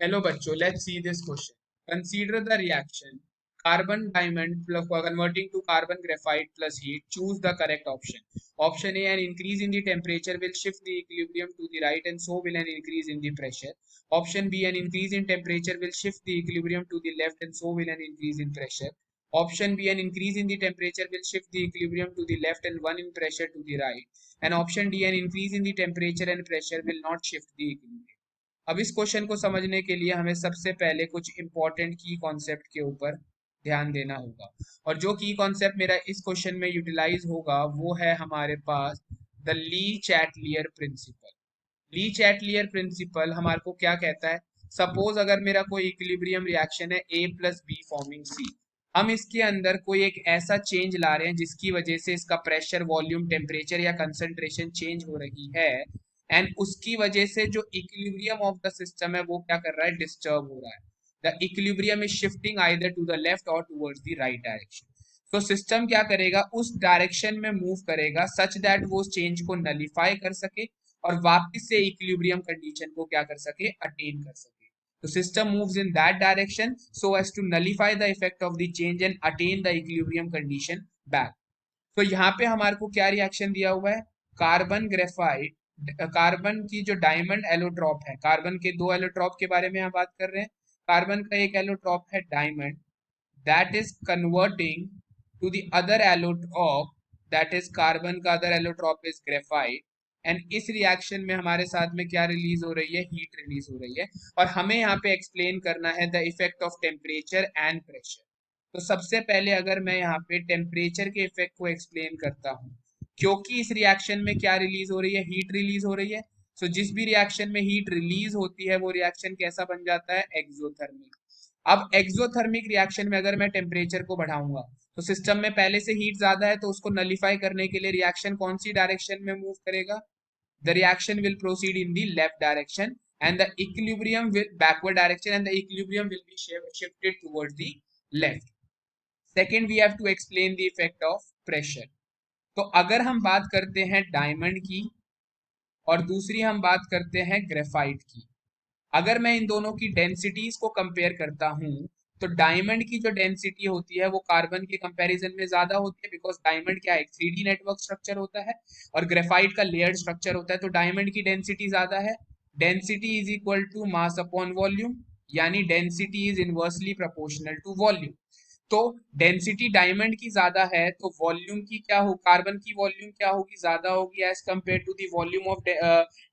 Hello बच्चों, let's see this question. Consider the reaction carbon diamond plus converting to carbon graphite plus heat. Choose the correct option. Option A, an increase in the temperature will shift the equilibrium to the right and so will an increase in the pressure. Option B, an increase in temperature will shift the equilibrium to the left and so will an increase in pressure. Option B, an increase in the temperature will shift the equilibrium to the left and one in pressure to the right. And option D, an increase in the temperature and pressure will not shift the equilibrium. अब इस question को समझने के लिए हमें सबसे पहले कुछ इंपॉर्टेंट की कॉन्सेप्ट के ऊपर ध्यान देना होगा। और जो की कॉन्सेप्ट मेरा इस क्वेश्चन में यूटिलाइज होगा वो है हमारे पास the Le Chatelier principle. Le Chatelier principle हमारे को क्या कहता है? सपोज अगर मेरा कोई इक्विलिब्रियम रिएक्शन है A plus B forming C, हम इसके अंदर कोई एक ऐसा चेंज ला रहे हैं जिसकी वजह से इसका प्रेशर, वॉल्यूम, टेम्परेचर या कंसंट्रेशन चेंज हो रही है एंड उसकी वजह से जो इक्विलिब्रियम ऑफ द सिस्टम है वो क्या कर रहा है? डिस्टर्ब हो रहा है। The equilibrium is shifting either to the left or towards the right direction. तो सिस्टम क्या करेगा? उस डायरेक्शन में मूव करेगा सच दैट वो उस चेंज को नलीफाई कर सके और वापस से इक्विलिब्रियम कंडीशन को क्या कर सके? अटेन कर सके। तो system moves in that direction so as to nullify the effect of the change and attain the equilibrium condition back. तो यहाँ पे हमारे को क्या रिएक्शन दिया हुआ है? कार्बन ग्रेफाइट, कार्बन की जो डायमंड एलोट्रॉप है, कार्बन के दो एलोट्रॉप के बारे में हम बात कर रहे हैं। कार्बन का एक एलोट्रॉप है diamond, that is converting to the other allotrope, that is carbon का other allotrope is graphite and इस रिएक्शन में हमारे साथ में क्या रिलीज हो रही है? हीट रिलीज हो रही है। और हमें यहाँ पे एक्सप्लेन करना है the effect of temperature and pressure. तो सबसे पहले अगर मैं यहाँ पे टेम्परेचर के इफेक्ट को एक्सप्लेन करता हूँ, क्योंकि इस रिएक्शन में क्या रिलीज हो रही है? हीट रिलीज हो रही है। सो जिस भी रिएक्शन में हीट रिलीज होती है वो रिएक्शन कैसा बन जाता है? एक्सोथर्मिक। अब एक्सोथर्मिक रिएक्शन में अगर मैं टेम्परेचर को बढ़ाऊंगा तो सिस्टम में पहले से हीट ज्यादा है, तो उसको नलीफाई करने के लिए रिएक्शन कौन सी डायरेक्शन में मूव करेगा? The reaction will proceed in the left direction and the equilibrium will backward direction and the equilibrium will be shifted towards the left. Second, we have to explain the effect of pressure. तो अगर हम बात करते हैं diamond की और दूसरी हम बात करते हैं ग्रेफाइट की, अगर मैं इन दोनों की डेंसिटीज को कंपेयर करता हूं तो डायमंड की जो डेंसिटी होती है वो कार्बन के कंपैरिजन में ज्यादा होती है, बिकॉज डायमंड क्या है? 3D नेटवर्क स्ट्रक्चर होता है और ग्रेफाइट का लेयर्ड स्ट्रक्चर होता है। तो डायमंड की डेंसिटी ज्यादा है। Density is equal to mass upon volume, यानी density is inversely proportional to volume. तो डेंसिटी डायमंड की ज्यादा है तो वॉल्यूम की क्या हो? कार्बन की वॉल्यूम क्या होगी? ज्यादा होगी as compare to the volume of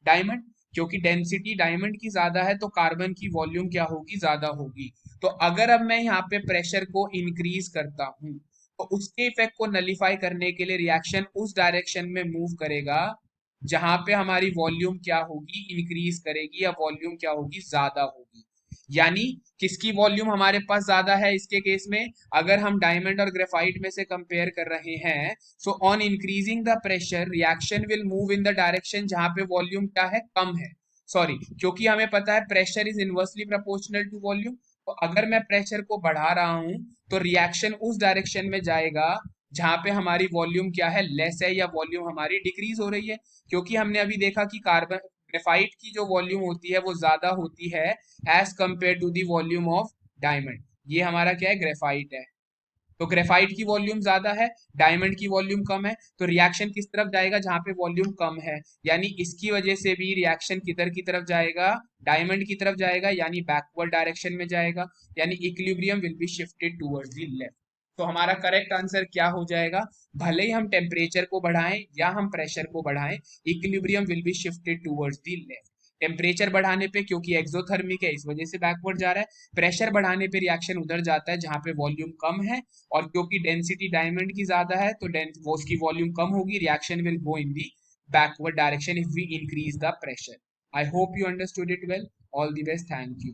diamond. क्योंकि डेंसिटी डायमंड की ज्यादा है तो कार्बन की वॉल्यूम क्या होगी? ज्यादा होगी। तो अगर अब मैं यहाँ पे प्रेशर को इंक्रीज करता हूँ तो उसके इफेक्ट को नलीफाई करने के लिए रिएक्शन उस डायरेक्शन में मूव करेगा जहां पे हमारी वॉल्यूम क्या होगी? इंक्रीज करेगी या वॉल्यूम क्या होगी? ज्यादा होगी। यानी किसकी वॉल्यूम हमारे पास ज्यादा है इसके केस में? अगर हम डायमंड और ग्रेफाइट में से कंपेयर कर रहे हैं, so on increasing the pressure reaction will move in the direction जहां पे वॉल्यूम क्या है? कम है। सॉरी, क्योंकि हमें पता है pressure is inversely proportional to volume. तो अगर मैं प्रेशर को बढ़ा रहा हूं तो रिएक्शन उस डायरेक्शन में जाएगा जहां पे हमारी वॉल्यूम क्या है? लेस है या वॉल्यूम हमारी डिक्रीज हो रही है। क्योंकि हमने अभी देखा कि कार्बन ग्रेफाइट की जो वॉल्यूम होती है वो ज्यादा होती है as compare to the volume of diamond. ये हमारा क्या है? ग्रेफाइट है। तो ग्रेफाइट की वॉल्यूम ज्यादा है, डायमंड की वॉल्यूम कम है, तो रिएक्शन किस तरफ जाएगा? जहां पे वॉल्यूम कम है। यानी इसकी वजह से भी रिएक्शन किधर की तरफ जाएगा? डायमंड की तरफ जाएगा, यानी बैकवर्ड डायरेक्शन में जाएगा। यानी equilibrium will be shifted towards the left. तो हमारा करेक्ट आंसर क्या हो जाएगा? भले ही हम टेम्परेचर को बढ़ाएं या हम प्रेशर को बढ़ाएं, equilibrium will be shifted towards the left. Temperature बढ़ाने पे क्योंकि एक्सोथर्मिक है इस वजह से बैकवर्ड जा रहा है, प्रेशर बढ़ाने पे रिएक्शन उधर जाता है जहां पे वॉल्यूम कम है, और क्योंकि डेंसिटी डायमंड की ज्यादा है तो वो उसकी वॉल्यूम कम होगी, reaction will go in the backward direction if we increase the pressure. I hope you understood it well. All the best, thank you.